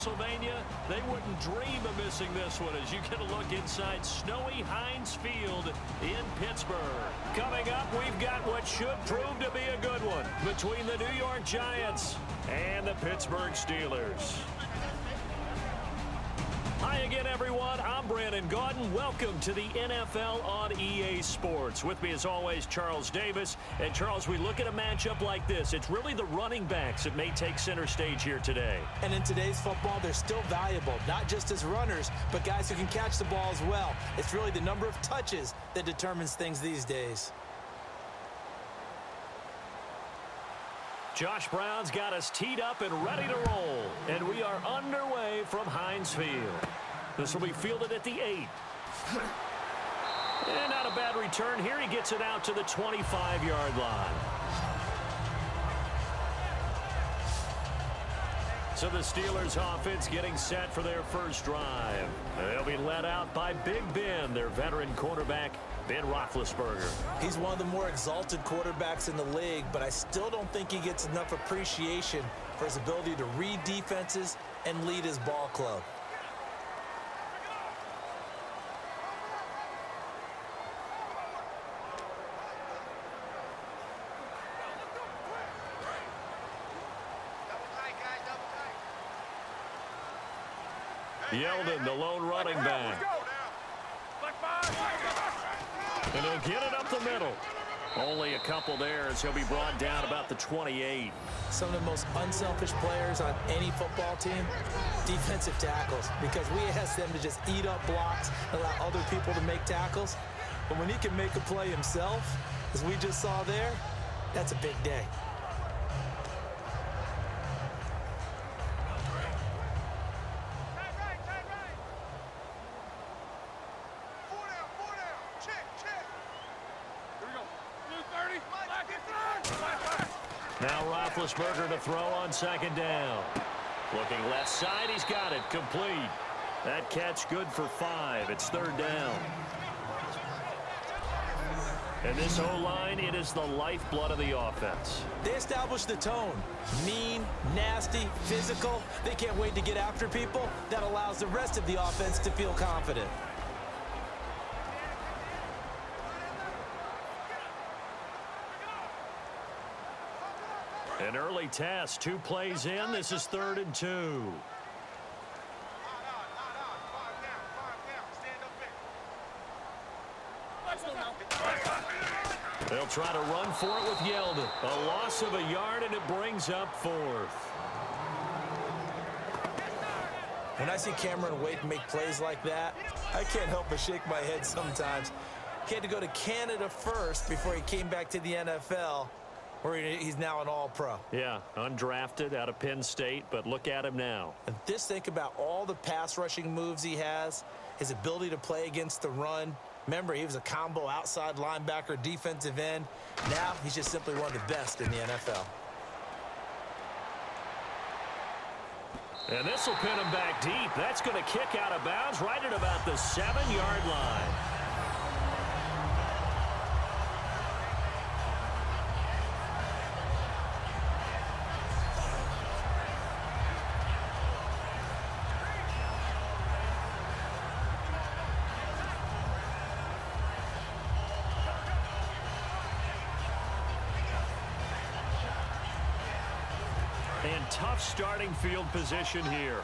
Pennsylvania, they wouldn't dream of missing this one as you get a look inside snowy Heinz Field in Pittsburgh. Coming up, we've got what should prove to be a good one between the New York Giants and the Pittsburgh Steelers. Hi again, everyone. I'm Brandon Gaudin. Welcome to the NFL on EA Sports. With me, as always, Charles Davis. And, Charles, we look at a matchup like this. It's really the running backs that may take center stage here today. And in today's football, they're still valuable, not just as runners, but guys who can catch the ball as well. It's really the number of touches that determines things these days. Josh Brown's got us teed up and ready to roll. And we are underway from Heinz Field. This will be fielded at the 8. And not a bad return here. He gets it out to the 25-yard line. So the Steelers offense getting set for their first drive. They'll be led out by Big Ben, their veteran quarterback, Ben Roethlisberger. He's one of the more exalted quarterbacks in the league, but I still don't think he gets enough appreciation for his ability to read defenses and lead his ball club. Yeldon, the lone running back. And he'll get it up the middle. Only a couple there as he'll be brought down about the 28. Some of the most unselfish players on any football team, defensive tackles, because we ask them to just eat up blocks, allow other people to make tackles. But when he can make a play himself, as we just saw there, that's a big day. Now Roethlisberger to throw on second down. Looking left side, he's got it, complete. That catch good for 5. It's third down. And this O-line, it is the lifeblood of the offense. They establish the tone. Mean, nasty, physical. They can't wait to get after people. That allows the rest of the offense to feel confident. An early test, 2 plays in. This is 3rd and 2. They'll try to run for it with Yeldon. A loss of a yard, and it brings up 4th. When I see Cameron Wake make plays like that, I can't help but shake my head sometimes. He had to go to Canada first before he came back to the NFL. Where he's now an all-pro. Yeah, undrafted out of Penn State, but look at him now. And just think about all the pass-rushing moves he has, his ability to play against the run. Remember, he was a combo outside linebacker, defensive end. Now, he's just simply one of the best in the NFL. And this will pin him back deep. That's going to kick out of bounds right at about the 7-yard line. And tough starting field position here.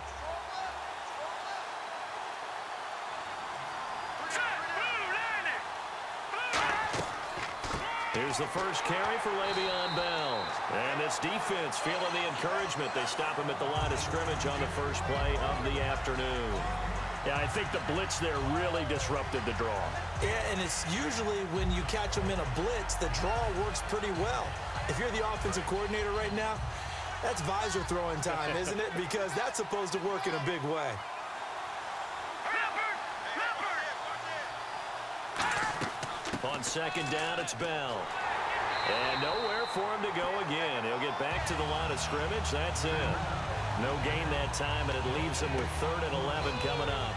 Here's the first carry for Le'Veon Bell. And this defense feeling the encouragement. They stop him at the line of scrimmage on the first play of the afternoon. Yeah, I think the blitz there really disrupted the draw. Yeah, and it's usually when you catch them in a blitz, the draw works pretty well. If you're the offensive coordinator right now, that's visor throwing time, isn't it? Because that's supposed to work in a big way. On second down, it's Bell. And nowhere for him to go again. He'll get back to the line of scrimmage. That's it. No gain that time, and it leaves him with 3rd and 11 coming up.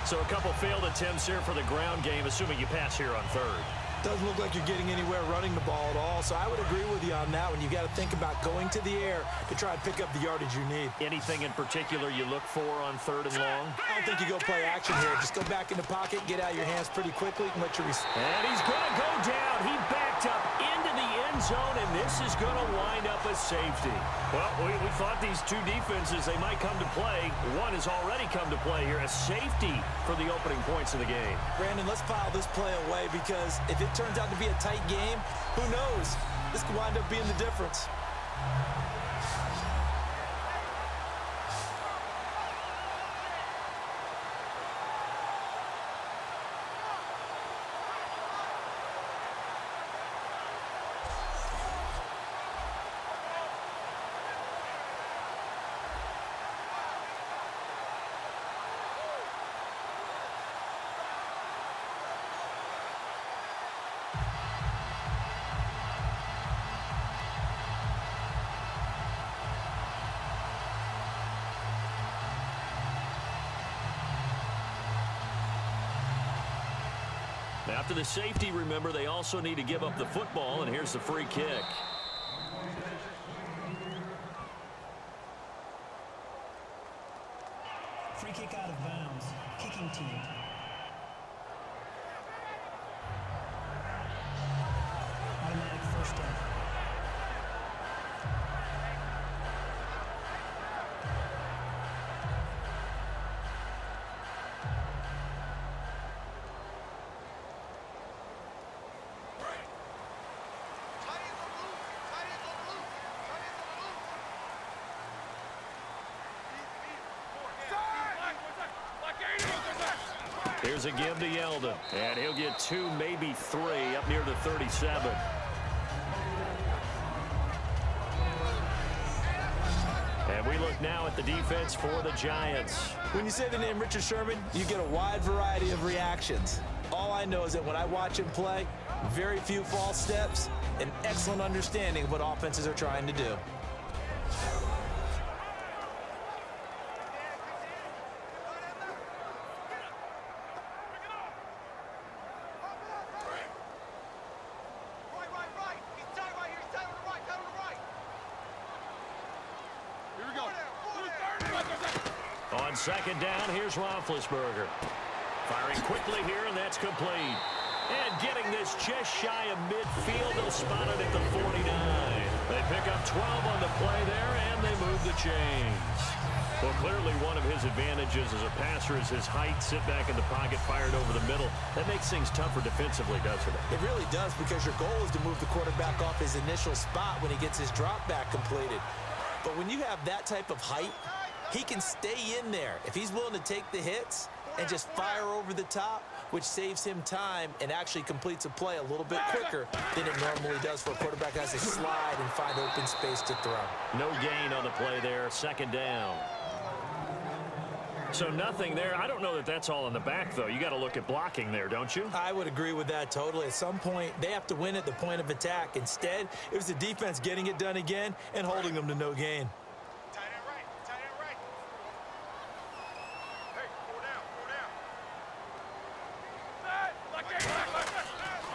So a couple failed attempts here for the ground game, assuming you pass here on 3rd. Doesn't look like you're getting anywhere running the ball at all, so I would agree with you on that one. You got to think about going to the air to try and pick up the yardage you need. Anything in particular you look for on 3rd and long? I don't think you go play action here. Just go back in the pocket, get out of your hands pretty quickly, and let your And he's going to go down. He backed up into the end zone, and this is going to wind up a safety. Well, we thought these two defenses, they might come to play. One has already come to play here, a safety for the opening points of the game. Brandon, let's file this play away because if it turns out to be a tight game, who knows? This could wind up being the difference. After the safety, remember, they also need to give up the football, and here's the free kick. Free kick out of bounds. Kicking team. Automatic first down. Here's a give to Yeldon, and he'll get 2, maybe 3 up near the 37. And we look now at the defense for the Giants. When you say the name Richard Sherman, you get a wide variety of reactions. All I know is that when I watch him play, very few false steps, an excellent understanding of what offenses are trying to do. On 2nd down, here's Roethlisberger. Firing quickly here, and that's complete. And getting this just shy of midfield, they'll spot it at the 49. They pick up 12 on the play there, and they move the chains. Well, clearly one of his advantages as a passer is his height. Sit back in the pocket, fired over the middle. That makes things tougher defensively, doesn't it? It really does, because your goal is to move the quarterback off his initial spot when he gets his drop back completed. But when you have that type of height, he can stay in there if he's willing to take the hits and just fire over the top, which saves him time and actually completes a play a little bit quicker than it normally does for a quarterback who has to slide and find open space to throw. No gain on the play there, 2nd down. So nothing there. I don't know that that's all in the back, though. You got to look at blocking there, don't you? I would agree with that totally. At some point, they have to win at the point of attack. Instead, it was the defense getting it done again and holding them to no gain.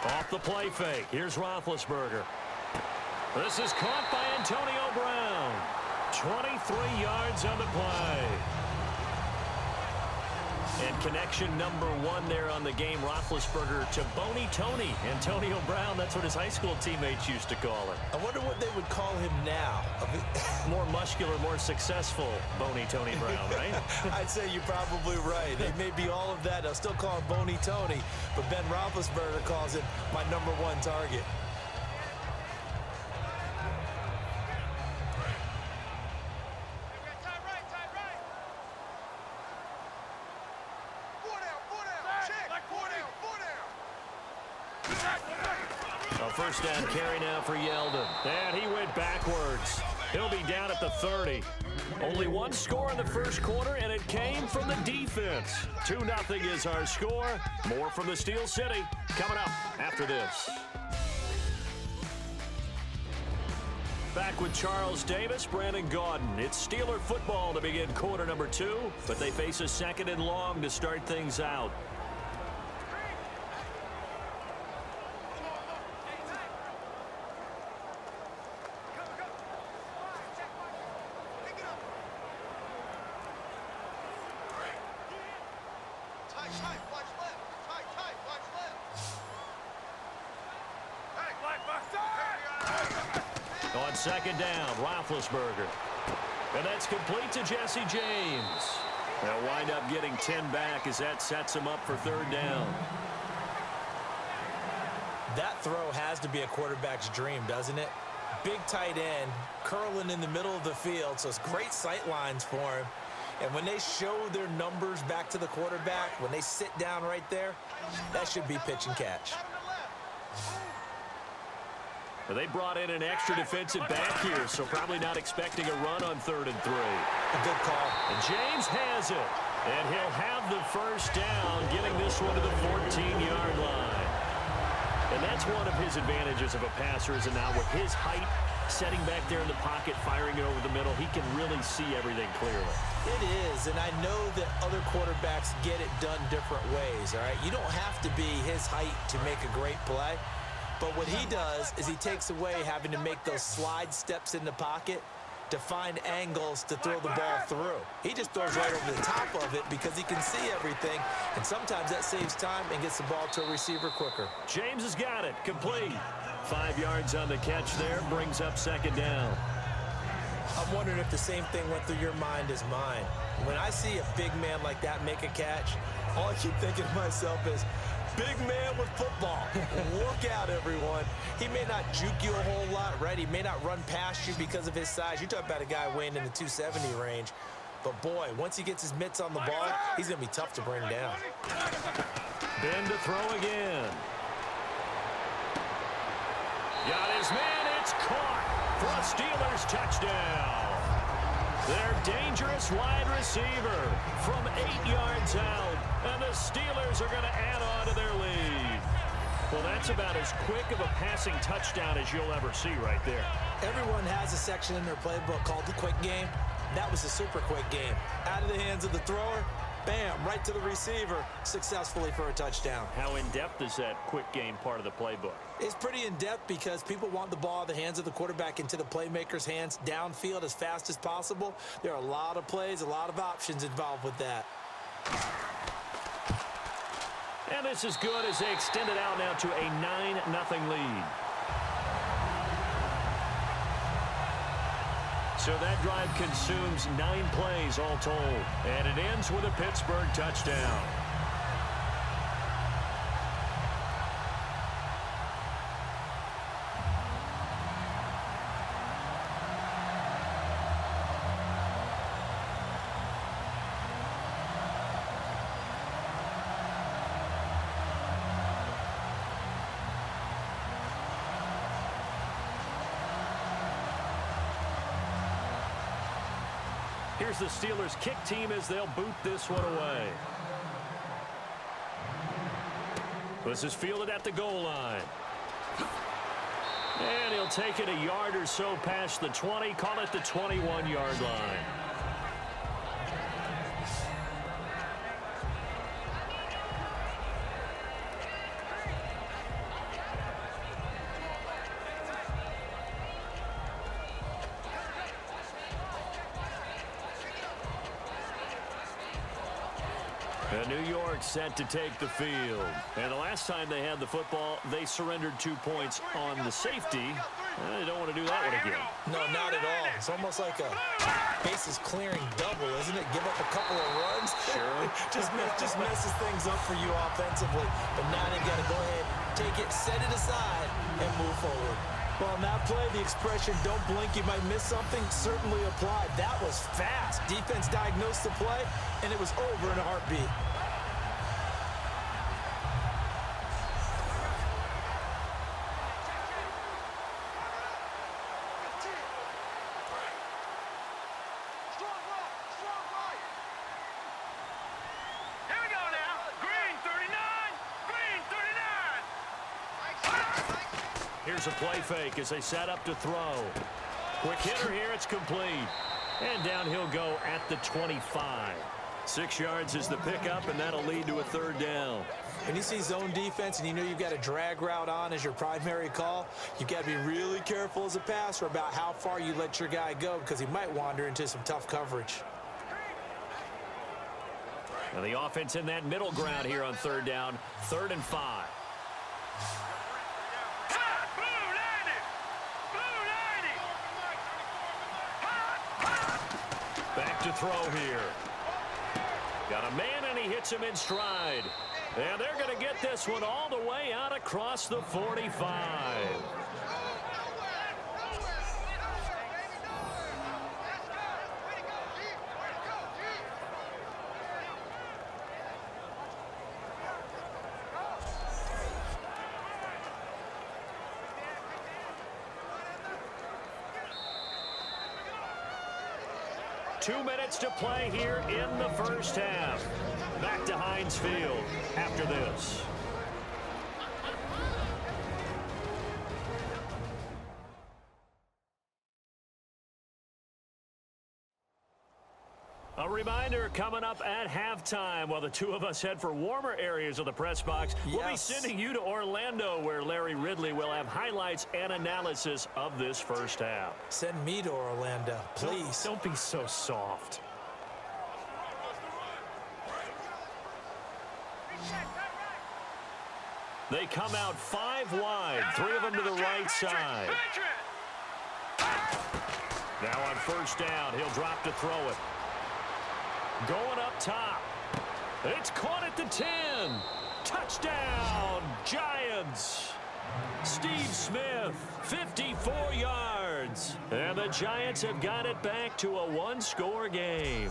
Off the play fake. Here's Roethlisberger. This is caught by Antonio Brown. 23 yards on the play. And connection number 1 there on the game, Roethlisberger to Boney Tony. Antonio Brown, that's what his high school teammates used to call him. I wonder what they would call him now. More muscular, more successful Boney Tony Brown, right? I'd say you're probably right. They may be all of that. They'll still call him Boney Tony, but Ben Roethlisberger calls him my number 1 target. A 1st down carry now for Yeldon. And he went backwards. He'll be down at the 30. Only 1 score in the 1st quarter, and it came from the defense. 2-0 is our score. More from the Steel City coming up after this. Back with Charles Davis, Brandon Gaudin. It's Steeler football to begin quarter number 2, but they face a 2nd and long to start things out. On second down, Roethlisberger. And that's complete to Jesse James. They'll wind up getting 10 back as that sets him up for third down. That throw has to be a quarterback's dream, doesn't it? Big tight end, curling in the middle of the field, so it's great sight lines for him. And when they show their numbers back to the quarterback, when they sit down right there, that should be pitch and catch. Well, they brought in an extra defensive back here, so probably not expecting a run on 3rd and 3. A good call. And James has it. And he'll have the first down, getting this one to the 14-yard line. And that's one of his advantages of a passer, is now with his height, setting back there in the pocket, firing it over the middle, he can really see everything clearly. It is, and I know that other quarterbacks get it done different ways, all right? You don't have to be his height to make a great play. But what he does is he takes away having to make those slide steps in the pocket to find angles to throw the ball through. He just throws right over the top of it because he can see everything, and sometimes that saves time and gets the ball to a receiver quicker. James has got it. Complete. 5 yards on the catch there. Brings up second down. I'm wondering if the same thing went through your mind as mine. When I see a big man like that make a catch, all I keep thinking to myself is, big man with football. Look out, everyone. He may not juke you a whole lot, right? He may not run past you because of his size. You're talking about a guy weighing in the 270 range. But, boy, once he gets his mitts on the ball, he's going to be tough to bring down. Ben to throw again. Got his man. It's caught for a Steelers touchdown. Their dangerous wide receiver from 8 yards out. And the Steelers are going to add on to their lead. Well, that's about as quick of a passing touchdown as you'll ever see right there. Everyone has a section in their playbook called the quick game. That was a super quick game. Out of the hands of the thrower, bam, right to the receiver, successfully for a touchdown. How in-depth is that quick game part of the playbook? It's pretty in-depth because people want the ball out of the hands of the quarterback into the playmaker's hands downfield as fast as possible. There are a lot of plays, a lot of options involved with that. And this is good as they extend it out now to a 9-0 lead. So that drive consumes 9 plays all told. And it ends with a Pittsburgh touchdown. Here's the Steelers kick team as they'll boot this one away. This is fielded at the goal line. And he'll take it a yard or so past the 20, call it the 21-yard line. And New York set to take the field. And the last time they had the football, they surrendered 2 points on the safety. They don't want to do that one again. No, not at all. It's almost like a bases clearing double, isn't it? Give up a couple of runs. Sure. just messes things up for you offensively. But now they've got to go ahead, take it, set it aside, and move forward. Well, on that play, the expression, don't blink, you might miss something, certainly applied. That was fast. Defense diagnosed the play, and it was over in a heartbeat. Here's a play fake as they set up to throw. Quick hitter here, it's complete. And down he'll go at the 25. 6 yards is the pickup, and that'll lead to a third down. When you see zone defense and you know you've got a drag route on as your primary call, you've got to be really careful as a passer about how far you let your guy go because he might wander into some tough coverage. And the offense in that middle ground here on third down, 3rd and 5. to throw here. Got a man, and he hits him in stride. And they're going to get this one all the way out across the 45. 2 minutes to play here in the first half. Back to Heinz Field after this. A reminder coming up at halftime while the two of us head for warmer areas of the press box. Yes. We'll be sending you to Orlando where Larry Ridley will have highlights and analysis of this first half. Send me to Orlando, please. Don't be so soft. They come out 5 wide, 3 of them to the right side. Now on first down, he'll drop to throw it. Going up top. It's caught at the 10. Touchdown, Giants. Steve Smith, 54 yards. And the Giants have got it back to a one-score game.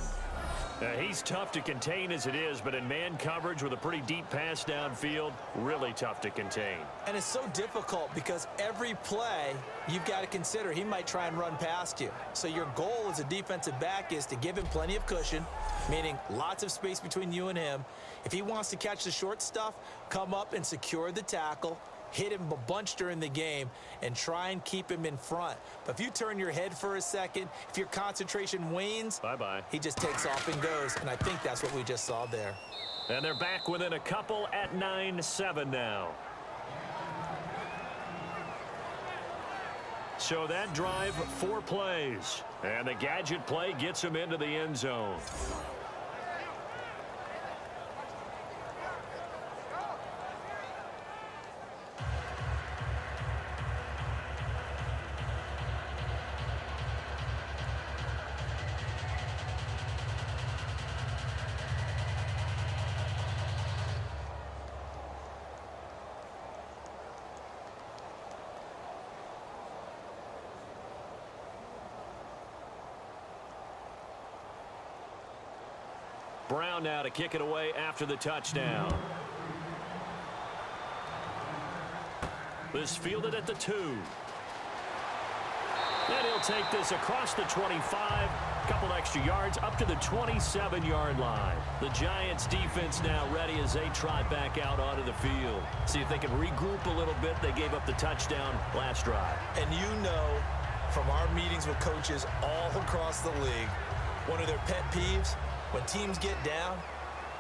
He's tough to contain as it is, but in man coverage with a pretty deep pass downfield, really tough to contain. And it's so difficult because every play you've got to consider he might try and run past you. So your goal as a defensive back is to give him plenty of cushion, meaning lots of space between you and him. If he wants to catch the short stuff, come up and secure the tackle, hit him a bunch during the game, and try and keep him in front. But if you turn your head for a second, if your concentration wanes, bye-bye. He just takes off and goes, and I think that's what we just saw there. And they're back within a couple at 9-7 now. So that drive, 4 plays. And the gadget play gets him into the end zone. Brown now to kick it away after the touchdown. This fielded at the 2. And he'll take this across the 25. Couple extra yards up to the 27-yard line. The Giants defense now ready as they trot back out onto the field. See if they can regroup a little bit. They gave up the touchdown last drive. And you know from our meetings with coaches all across the league, one of their pet peeves, when teams get down,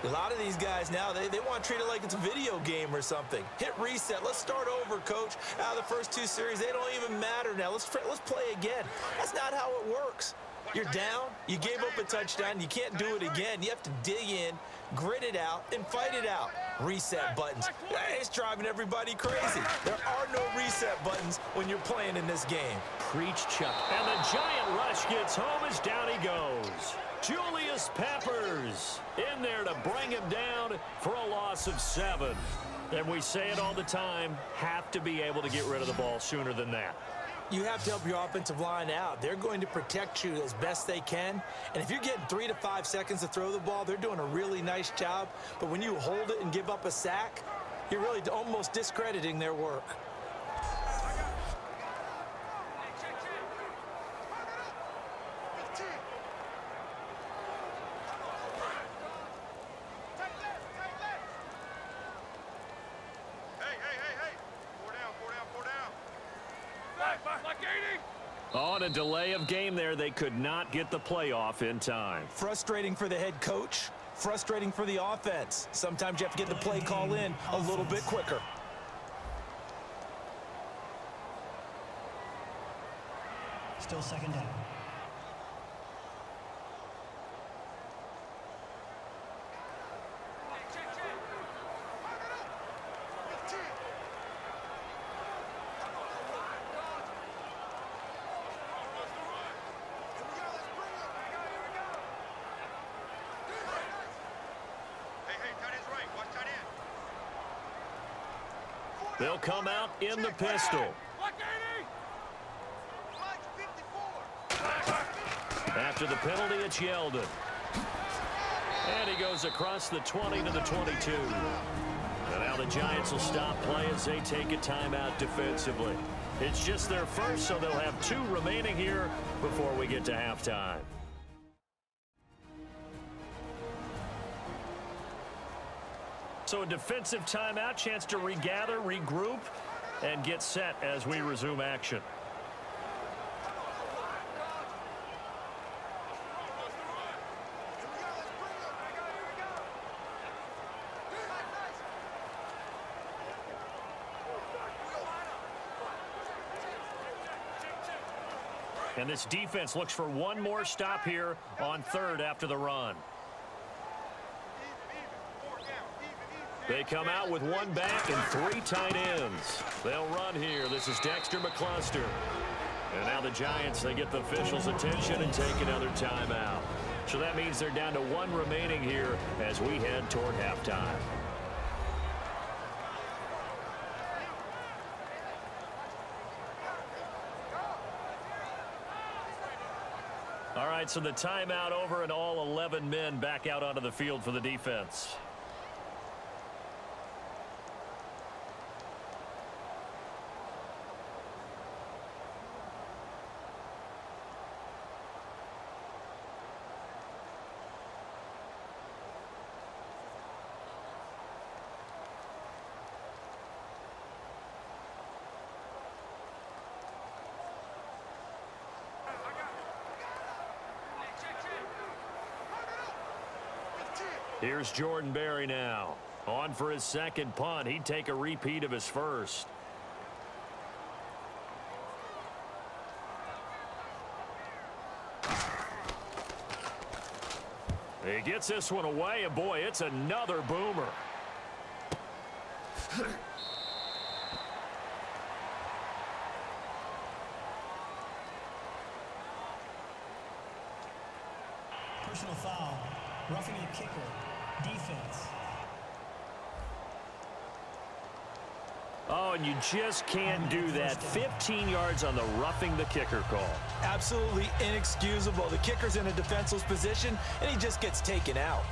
a lot of these guys now, they want to treat it like it's a video game or something. Hit reset. Let's start over, coach. Out of the first 2 series, they don't even matter now. Let's play again. That's not how it works. You're down. You gave up a touchdown. You can't do it again. You have to dig in, grit it out, and fight it out. Reset buttons. It's driving everybody crazy. There are no reset buttons when you're playing in this game. Preach, Chuck. And the Giant rush gets home as down he goes. Julius Peppers in there to bring him down for a loss of 7. And we say it all the time, have to be able to get rid of the ball sooner than that. You have to help your offensive line out. They're going to protect you as best they can. And if you're getting 3 to 5 seconds to throw the ball, they're doing a really nice job. But when you hold it and give up a sack, you're really almost discrediting their work. On a delay of game there, they could not get the playoff in time. Frustrating for the head coach, frustrating for the offense. Sometimes you have to get the play call in a little bit quicker. Still second down. They'll come out in the pistol. After the penalty, it's Yeldon. And he goes across the 20 to the 22. And now the Giants will stop play as they take a timeout defensively. It's just their first, so they'll have 2 remaining here before we get to halftime. So a defensive timeout, chance to regather, regroup, and get set as we resume action. And this defense looks for one more stop here on third after the run. They come out with 1 back and 3 tight ends. They'll run here. This is Dexter McCluster. And now the Giants, they get the officials' attention and take another timeout. So that means they're down to 1 remaining here as we head toward halftime. All right, so the timeout over and all 11 men back out onto the field for the defense. Here's Jordan Berry now. On for his second punt. He'd take a repeat of his first. He gets this one away, and boy, it's another boomer. Personal foul. Roughing the kicker. Defense. Oh, and you just can't do that. 15 yards on the roughing the kicker call. Absolutely inexcusable. The kicker's in a defenseless position, and he just gets taken out.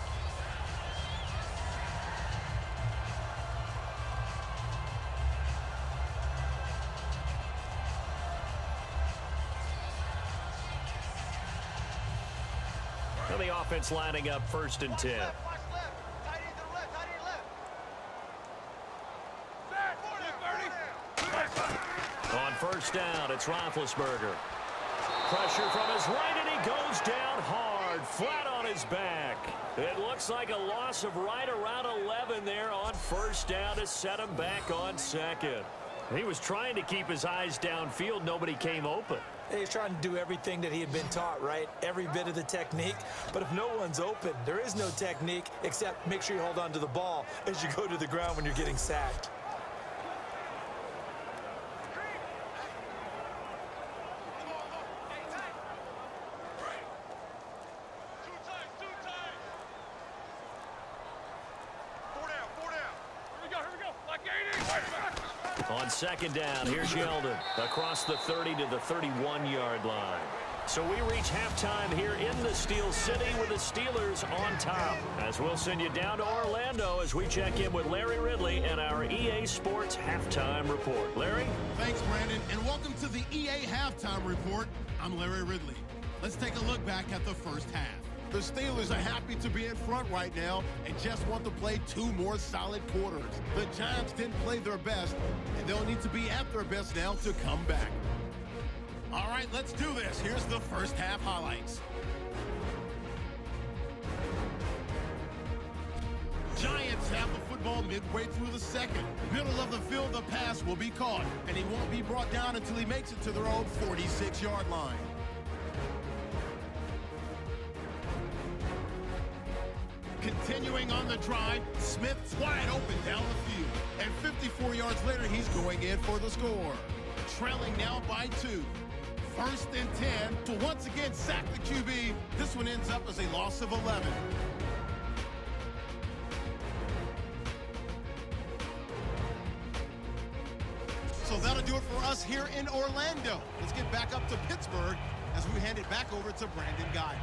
Now the offense lining up 1st and 10. On 1st down, it's Roethlisberger. Pressure from his right, and he goes down hard, flat on his back. It looks like a loss of right around 11 there on 1st down to set him back on 2nd. He was trying to keep his eyes downfield. Nobody came open. He's trying to do everything that he had been taught, right? Every bit of the technique. But if no one's open, there is no technique except make sure you hold on to the ball as you go to the ground when you're getting sacked. On 2nd down, here's Yeldon across the 30 to the 31-yard line. So we reach halftime here in the Steel City with the Steelers on top. As we'll send you down to Orlando as we check in with Larry Ridley and our EA Sports Halftime Report. Larry? Thanks, Brandon, and welcome to the EA Halftime Report. I'm Larry Ridley. Let's take a look back at the first half. The Steelers are happy to be in front right now and just want to play 2 more solid quarters. The Giants didn't play their best, and they'll need to be at their best now to come back. All right, let's do this. Here's the first half highlights. Giants have the football midway through the second. Middle of the field, the pass will be caught, and he won't be brought down until he makes it to their own 46-yard line. Continuing on the drive, Smith's wide open down the field. And 54 yards later, he's going in for the score. Trailing now by 2. 1st and 10 to once again sack the QB. This one ends up as a loss of 11. that'll do it for us here in Orlando. Let's get back up to Pittsburgh as we hand it back over to Brandon Guy.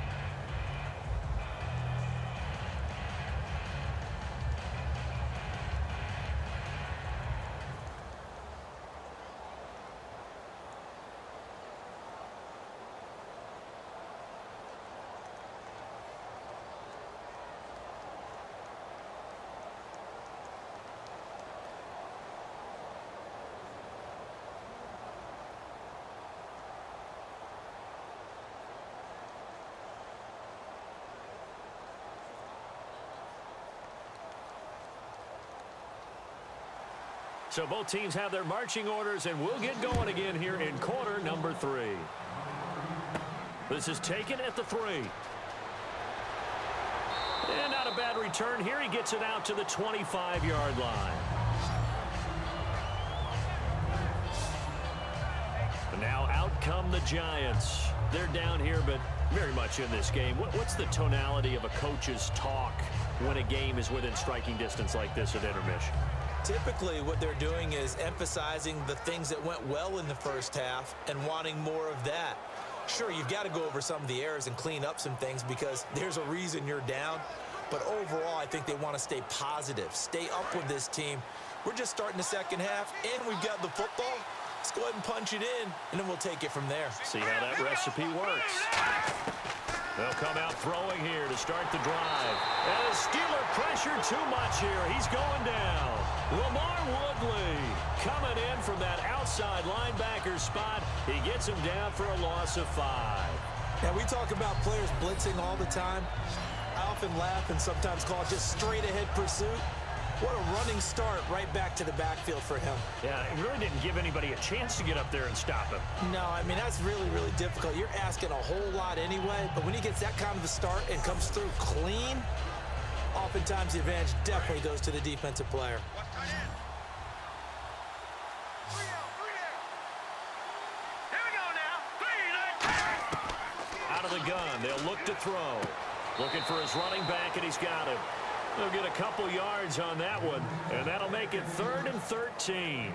So both teams have their marching orders, and we'll get going again here in quarter number 3. This is taken at the 3. And not a bad return here. He gets it out to the 25-yard line. And now out come the Giants. They're down here, but very much in this game. What's the tonality of a coach's talk when a game is within striking distance like this at intermission? Typically, what they're doing is emphasizing the things that went well in the first half and wanting more of that. Sure, you've got to go over some of the errors and clean up some things because there's a reason you're down. But overall, I think they want to stay positive, stay up with this team. We're just starting the second half, and we've got the football. Let's go ahead and punch it in, and then we'll take it from there. See how that recipe works. They'll come out throwing here to start the drive. And the Steeler pressure too much here. He's going down. Lamar Woodley coming in from that outside linebacker spot. He gets him down for a loss of 5. Now, we talk about players blitzing all the time. I often laugh and sometimes call it just straight-ahead pursuit. What a running start right back to the backfield for him. Yeah, it really didn't give anybody a chance to get up there and stop him. No, I mean, that's really, really difficult. You're asking a whole lot anyway, but when he gets that kind of a start and comes through clean, oftentimes the advantage definitely goes to the defensive player. Out of the gun, they'll look to throw. Looking for his running back, and he's got him. They'll get a couple yards on that one, and that'll make it 3rd and 13.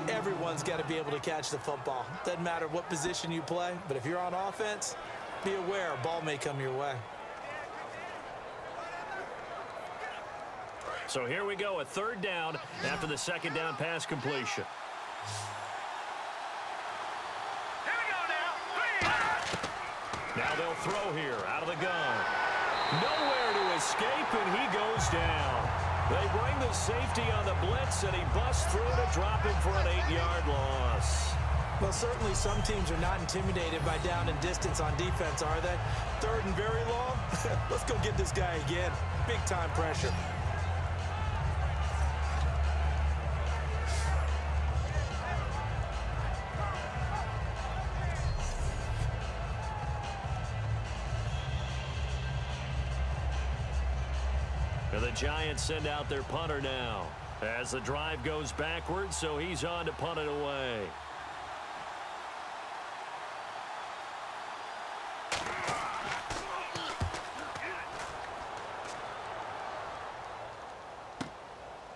Everyone's got to be able to catch the football. Doesn't matter what position you play, but if you're on offense, be aware a ball may come your way. So here we go, a 3rd down after the 2nd down pass completion. Now they'll throw here out of the gun. Nowhere to escape, and he goes down. They bring the safety on the blitz, and he busts through to drop him for an 8-yard loss. Well, certainly some teams are not intimidated by down and distance on defense, are they? 3rd and very long? Let's go get this guy again. Big-time pressure. And the Giants send out their punter now as the drive goes backwards, so he's on to punt it away.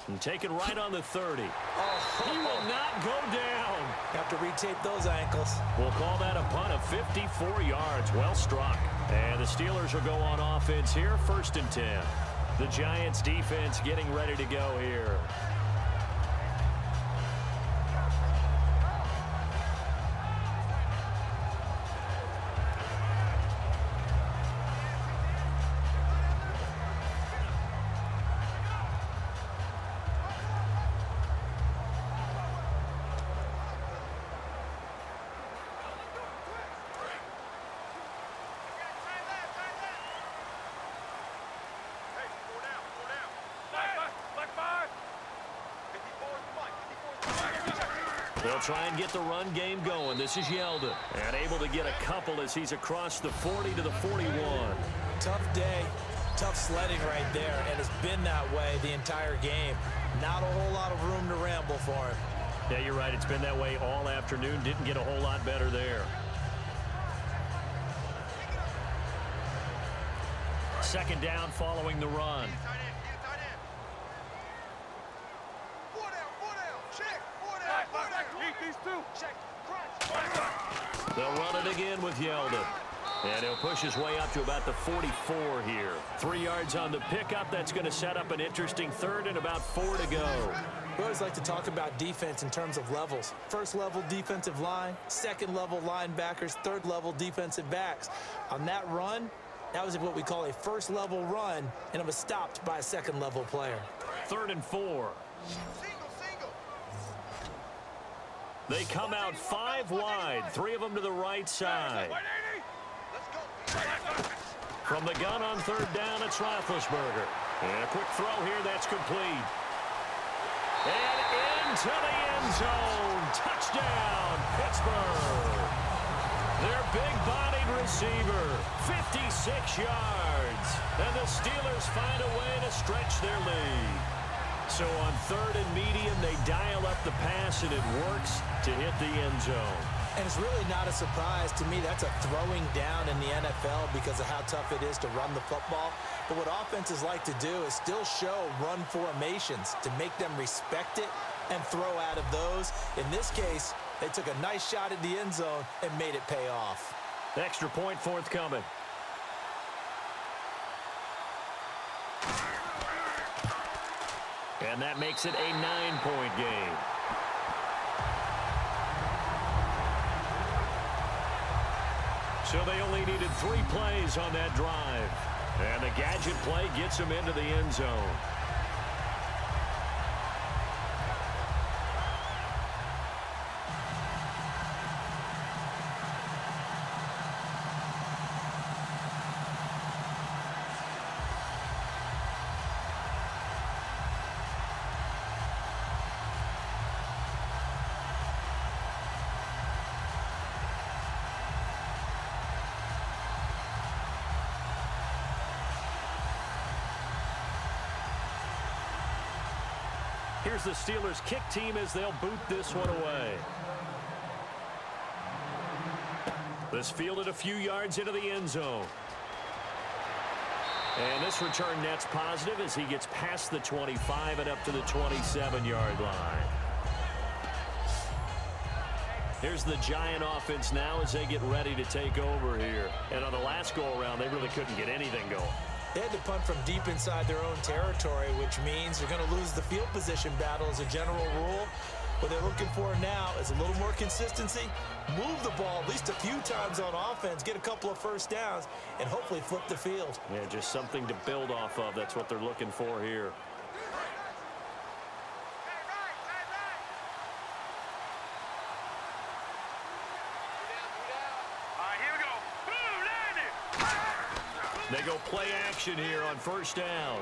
And taken right on the 30. Oh, he will not go down. Have to retape those ankles. We'll call that a punt of 54 yards. Well struck. And the Steelers will go on offense here, 1st and 10. The Giants defense getting ready to go here. They'll try and get the run game going. This is Yeldon. And able to get a couple as he's across the 40 to the 41. Tough day, tough sledding right there, and it's been that way the entire game. Not a whole lot of room to ramble for him. Yeah, you're right. It's been that way all afternoon. Didn't get a whole lot better there. 2nd down following the run. They'll run it again with Yeldon. And he'll push his way up to about the 44 here. 3 yards on the pickup. That's going to set up an interesting third and about 4 to go. We always like to talk about defense in terms of levels. First level defensive line, second level linebackers, third level defensive backs. On that run, that was what we call a first level run, and it was stopped by a second level player. 3rd and 4. They come out 5 wide, 3 of them to the right side. From the gun on 3rd down, it's Roethlisberger. And a quick throw here, that's complete. And into the end zone. Touchdown, Pittsburgh. Their big-bodied receiver, 56 yards. And the Steelers find a way to stretch their lead. So on 3rd and medium, they dial up the pass, and it works to hit the end zone. And it's really not a surprise to me. That's a throwing down in the NFL because of how tough it is to run the football. But what offenses like to do is still show run formations to make them respect it and throw out of those. In this case, they took a nice shot at the end zone and made it pay off. Extra point forthcoming. And that makes it a 9-point game. So they only needed 3 plays on that drive. And the gadget play gets them into the end zone. Here's the Steelers kick team as they'll boot this one away. This fielded a few yards into the end zone. And this return net's positive as he gets past the 25 and up to the 27-yard line. Here's the Giant offense now as they get ready to take over here. And on the last go-around, they really couldn't get anything going. They had to punt from deep inside their own territory, which means you're going to lose the field position battle as a general rule. What they're looking for now is a little more consistency, move the ball at least a few times on offense, get a couple of first downs, and hopefully flip the field. Yeah, just something to build off of. That's what they're looking for here. They go play action here on 1st down.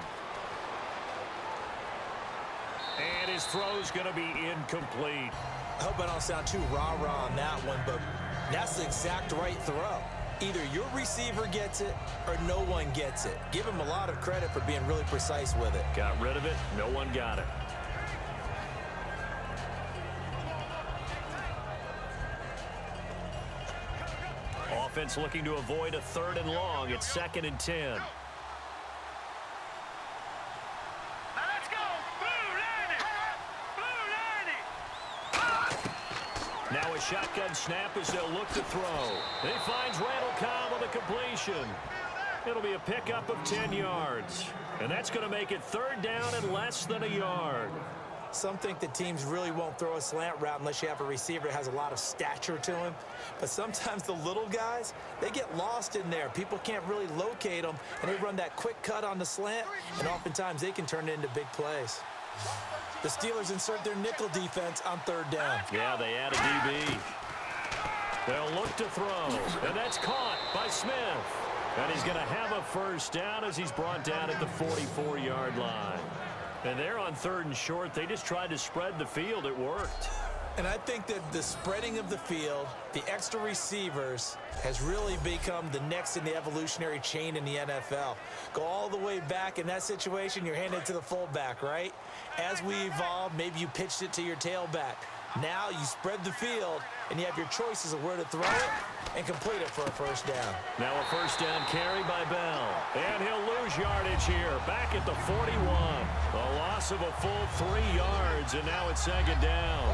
And his throw's going to be incomplete. I hope I don't sound too rah-rah on that one, but that's the exact right throw. Either your receiver gets it or no one gets it. Give him a lot of credit for being really precise with it. Got rid of it. No one got it. Offense looking to avoid a 3rd and long. It's 2nd and 10. Now a shotgun snap as they'll look to throw. He finds Randall Cobb with a completion. It'll be a pickup of 10 yards. And that's going to make it 3rd down and less than a yard. Some think that teams really won't throw a slant route unless you have a receiver that has a lot of stature to him. But sometimes the little guys, they get lost in there. People can't really locate them, and they run that quick cut on the slant, and oftentimes they can turn it into big plays. The Steelers insert their nickel defense on 3rd down. Yeah, they add a DB. They'll look to throw, and that's caught by Smith. And he's going to have a 1st down as he's brought down at the 44-yard line. And they're on 3rd and short. They just tried to spread the field. It worked. And I think that the spreading of the field, the extra receivers, has really become the next in the evolutionary chain in the NFL. Go all the way back in that situation, you're handed to the fullback, right? As we evolve, maybe you pitched it to your tailback. Now you spread the field, and you have your choices of where to throw it and complete it for a first down. Now a first down carry by Bell. And he'll lose yardage here. Back at the 41. A loss of a full 3 yards, and now it's second down.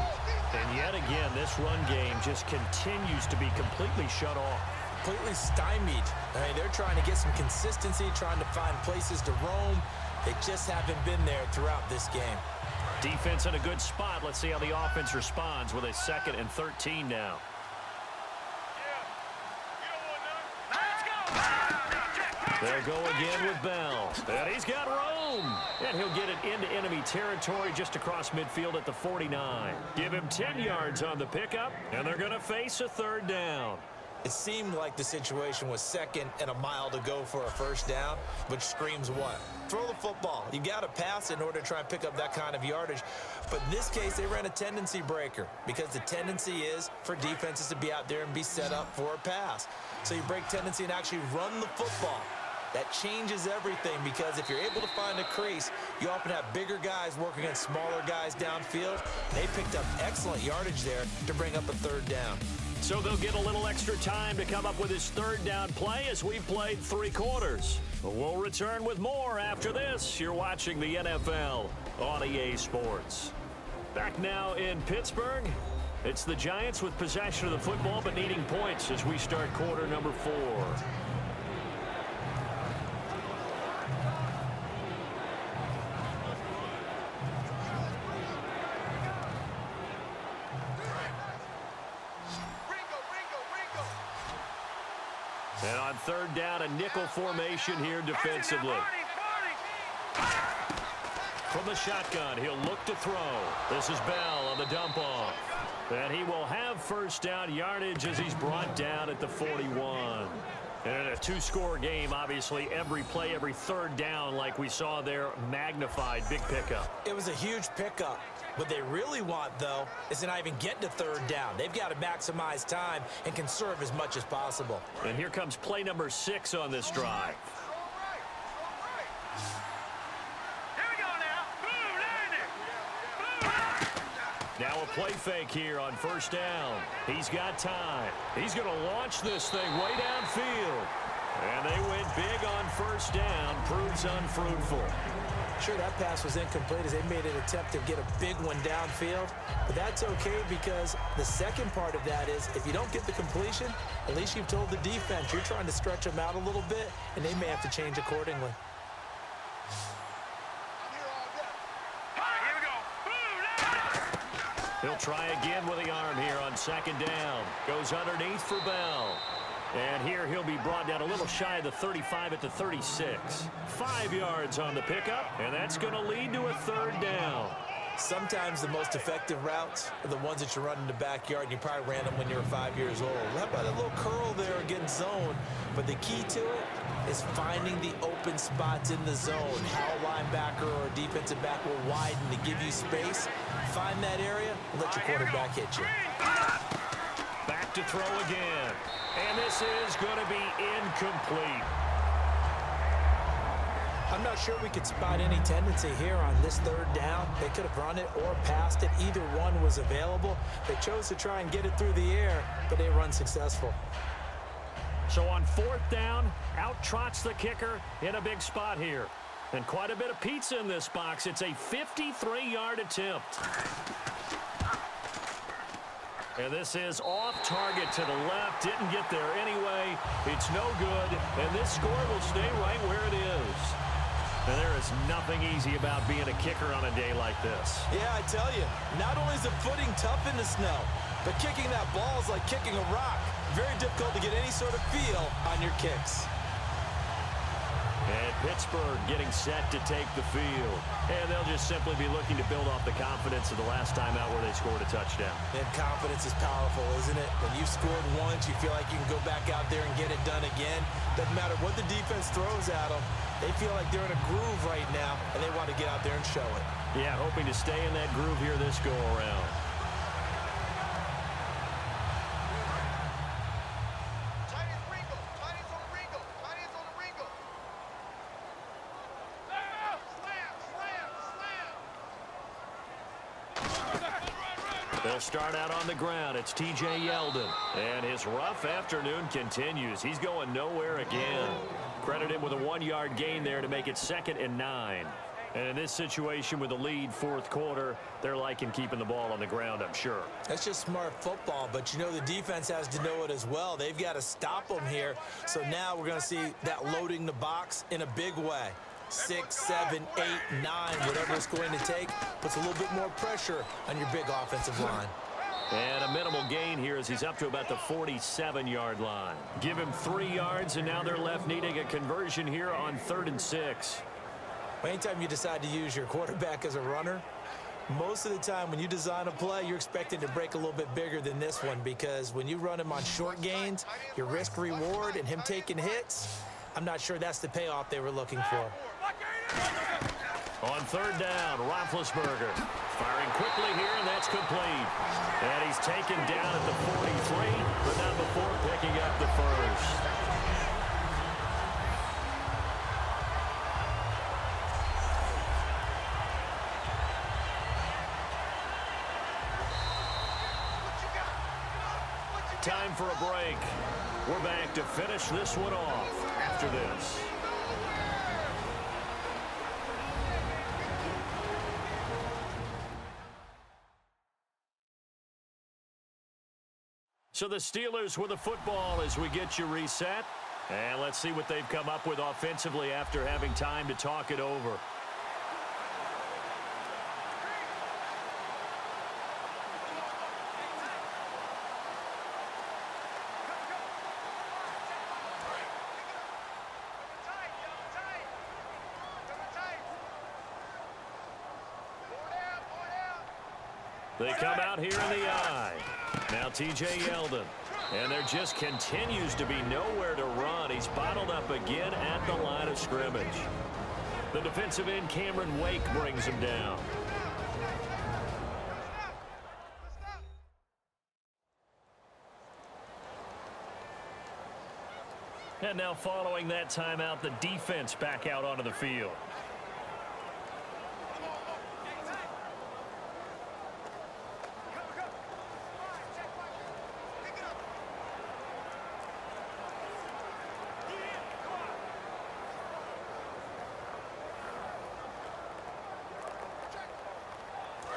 And yet again, this run game just continues to be completely shut off. Completely stymied. I mean, they're trying to get some consistency, trying to find places to roam. They just haven't been there throughout this game. Defense in a good spot. Let's see how the offense responds with a 2nd and 13 now. They'll go again with Bell. And he's got room. And he'll get it into enemy territory just across midfield at the 49. Give him 10 yards on the pickup, and they're going to face a 3rd down. It seemed like the situation was 2nd and a mile to go for a first down, which screams what? Throw the football. You got to pass in order to try and pick up that kind of yardage. But in this case, they ran a tendency breaker because the tendency is for defenses to be out there and be set up for a pass. So you break tendency and actually run the football. That changes everything because if you're able to find a crease, you often have bigger guys working against smaller guys downfield. They picked up excellent yardage there to bring up a 3rd down. So they'll get a little extra time to come up with his 3rd down play as we've played 3 quarters. We'll return with more after this. You're watching the NFL on EA Sports. Back now in Pittsburgh. It's the Giants with possession of the football but needing points as we start quarter number 4. And on 3rd down, a nickel formation here defensively. From the shotgun, he'll look to throw. This is Bell on the dump off. And he will have first down yardage as he's brought down at the 41. And in a 2-score game, obviously, every play, every 3rd down, like we saw there, magnified. Big pickup. It was a huge pickup. What they really want, though, is to not even get to 3rd down. They've got to maximize time and conserve as much as possible. And here comes play number 6 on this drive. Now a play fake here on first down. He's got time. He's going to launch this thing way downfield. And they went big on first down. Proves unfruitful. Sure, that pass was incomplete as they made an attempt to get a big one downfield. But that's okay because the second part of that is if you don't get the completion, at least you've told the defense you're trying to stretch them out a little bit, and they may have to change accordingly. He'll try again with the arm here on 2nd down. Goes underneath for Bell. And here he'll be brought down a little shy of the 35 at the 36. 5 yards on the pickup, and that's going to lead to a 3rd down. Sometimes the most effective routes are the ones that you run in the backyard, and you probably ran them when you were 5 years old. How about a little curl there against zone? But the key to it is finding the open spots in the zone. How a linebacker or a defensive back will widen to give you space. Find that area and let your quarterback hit you. Back to throw again. And this is going to be incomplete. I'm not sure we could spot any tendency here on this 3rd down. They could have run it or passed it. Either one was available. They chose to try and get it through the air, but they run successful. So on 4th down, out trots the kicker in a big spot here. And quite a bit of pizza in this box. It's a 53-yard attempt. And this is off target to the left. Didn't get there anyway. It's no good. And this score will stay right where it is. And there is nothing easy about being a kicker on a day like this. Yeah, I tell you, not only is the footing tough in the snow, but kicking that ball is like kicking a rock. Very difficult to get any sort of feel on your kicks. And Pittsburgh getting set to take the field. And they'll just simply be looking to build off the confidence of the last time out where they scored a touchdown. And confidence is powerful, isn't it? When you've scored once, you feel like you can go back out there and get it done again. Doesn't matter what the defense throws at them. They feel like they're in a groove right now, and they want to get out there and show it. Yeah, hoping to stay in that groove here this go-around. They'll start out on the ground. It's T.J. Yeldon. And his rough afternoon continues. He's going nowhere again. Credit him with a 1-yard gain there to make it 2nd and 9. And in this situation with the lead fourth quarter, they're liking keeping the ball on the ground, I'm sure. That's just smart football, but you know the defense has to know it as well. They've got to stop them here. So now we're going to see that loading the box in a big way. 6, 7, 8, 9, whatever it's going to take, puts a little bit more pressure on your big offensive line. And a minimal gain here as he's up to about the 47-yard line. Give him 3 yards, and now they're left needing a conversion here on 3rd and 6. Anytime you decide to use your quarterback as a runner, most of the time when you design a play, you're expecting to break a little bit bigger than this one, because when you run him on short gains, your risk reward and him taking hits, I'm not sure that's the payoff they were looking for. On 3rd down, Roethlisberger firing quickly here, and that's complete. And he's taken down at the 43, but not before picking up the first. Time for a break. We're back to finish this one off after this. So the Steelers with the football as we get you reset. And let's see what they've come up with offensively after having time to talk it over. They come out here in the eye. Now T.J. Yeldon. And there just continues to be nowhere to run. He's bottled up again at the line of scrimmage. The defensive end, Cameron Wake, brings him down. And now following that timeout, the defense back out onto the field.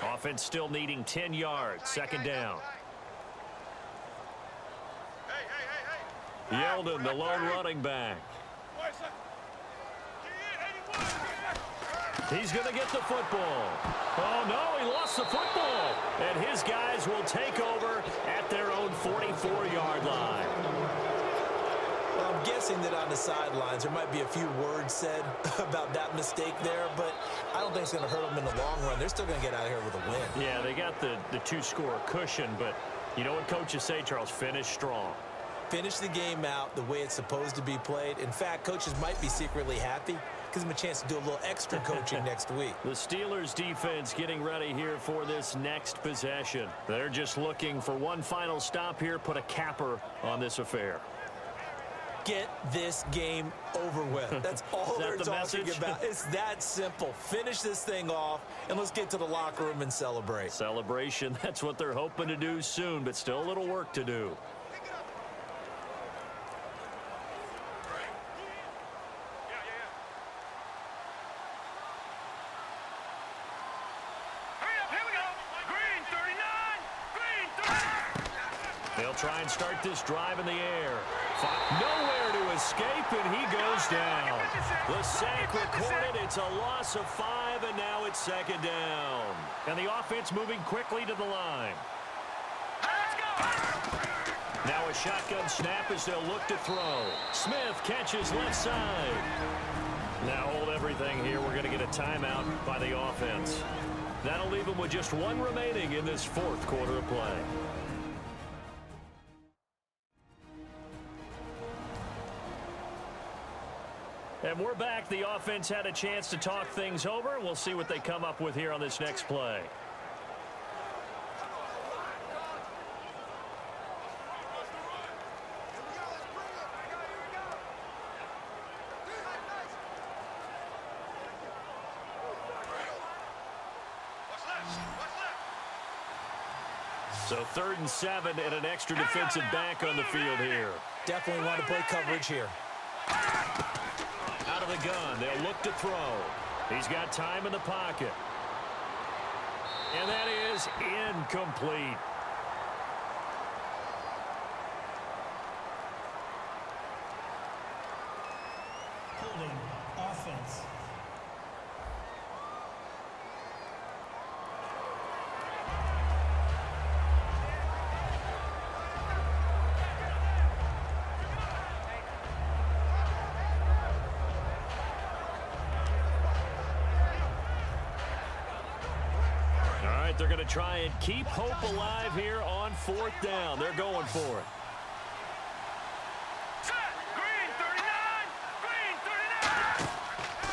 Offense still needing 10 yards. 2nd down. Yeldon, the lone running back. He's going to get the football. Oh, no, he lost the football. And his guys will take over at their own 44-yard line. Well, I'm guessing that on the sidelines there might be a few words said about that mistake there, but I don't think it's going to hurt them in the long run. They're still going to get out of here with a win. Yeah, they got the 2-score cushion, but you know what coaches say, Charles? Finish strong. Finish the game out the way it's supposed to be played. In fact, coaches might be secretly happy. Gives them a chance to do a little extra coaching next week. The Steelers defense getting ready here for this next possession. They're just looking for one final stop here, put a capper on this affair. Get this game over with. That's all they're talking about. It's that simple. Finish this thing off, and let's get to the locker room and celebrate. Celebration, that's what they're hoping to do soon, but still a little work to do. They'll try and start this drive in the air. Nowhere to escape, and he goes down. The sack recorded. It's a loss of 5, and now it's 2nd down. And the offense moving quickly to the line. Now a shotgun snap as they'll look to throw. Smith catches left side. Now hold everything here. We're going to get a timeout by the offense. That'll leave them with just 1 remaining in this 4th quarter of play. And we're back. The offense had a chance to talk things over. We'll see what they come up with here on this next play. So 3rd and 7 and an extra defensive back on the field here. Definitely want to play coverage here. Out of the gun, they'll look to throw. He's got time in the pocket. And that is incomplete. Holding. Offense. They're going to try and keep hope alive here on 4th down. They're going for it.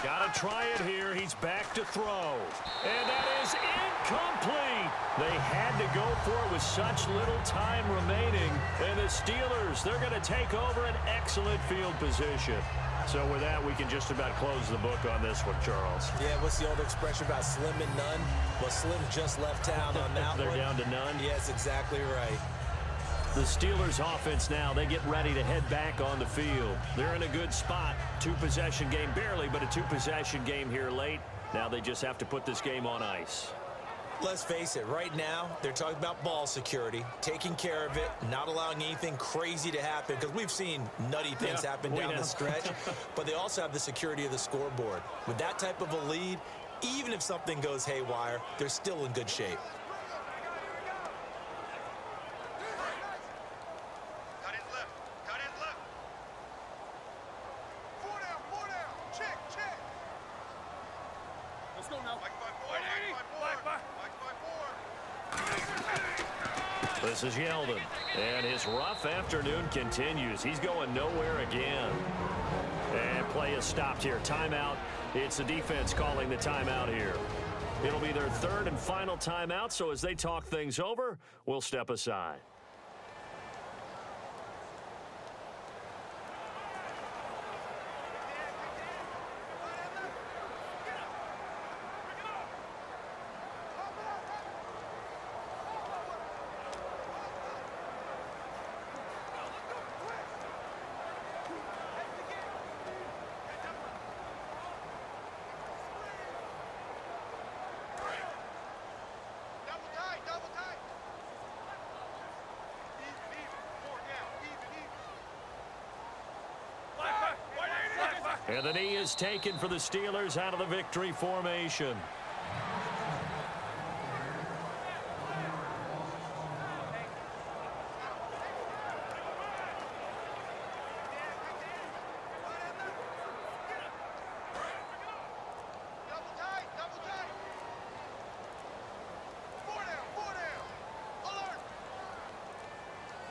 Got to try it here. He's back to throw. And that is incomplete. They had to go for it with such little time remaining. And the Steelers, they're going to take over an excellent field position. So with that, we can just about close the book on this one, Charles. Yeah, what's the old expression about slim and none? Well, Slim just left town on that They're one. down to none? Yes, exactly right. The Steelers offense now, they get ready to head back on the field. They're in a good spot. 2-possession game, barely, but a 2-possession game here late. Now they just have to put this game on ice. Let's face it, right now, they're talking about ball security, taking care of it, not allowing anything crazy to happen, because we've seen nutty things happen down the stretch, but they also have the security of the scoreboard. With that type of a lead, even if something goes haywire, they're still in good shape. This is Yeldon, and his rough afternoon continues. He's going nowhere again. And play is stopped here. Timeout. It's the defense calling the timeout here. It'll be their 3rd and final timeout, so as they talk things over, we'll step aside. And the knee is taken for the Steelers out of the victory formation.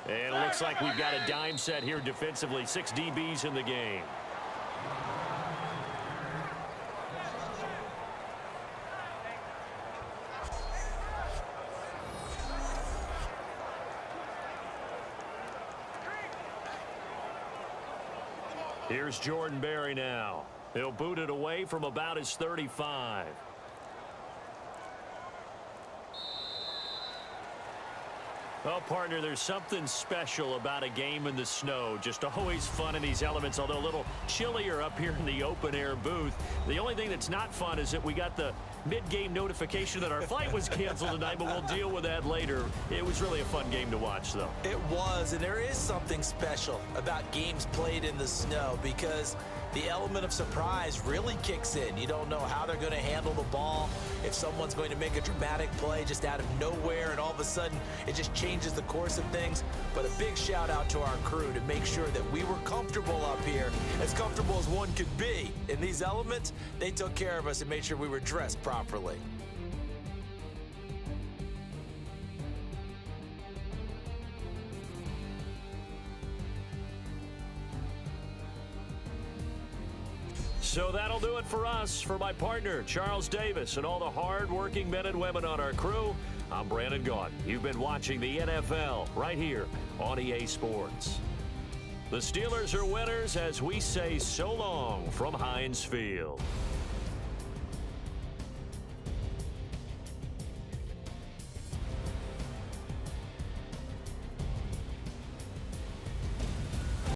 And it looks like we've got a dime set here defensively. 6 DBs in the game. Here's Jordan Berry now. He'll boot it away from about his 35. Well, partner, there's something special about a game in the snow. Just always fun in these elements, although a little chillier up here in the open-air booth. The only thing that's not fun is that we got the mid-game notification that our flight was canceled tonight, but we'll deal with that later. It was really a fun game to watch, though. It was, and there is something special about games played in the snow because the element of surprise really kicks in. You don't know how they're going to handle the ball, if someone's going to make a dramatic play just out of nowhere, and all of a sudden it just changes the course of things. But a big shout out to our crew to make sure that we were comfortable up here, as comfortable as one could be. In these elements, they took care of us and made sure we were dressed properly. So that'll do it for us. For my partner, Charles Davis, and all the hard-working men and women on our crew, I'm Brandon Gaudin. You've been watching the NFL right here on EA Sports. The Steelers are winners as we say so long from Heinz Field.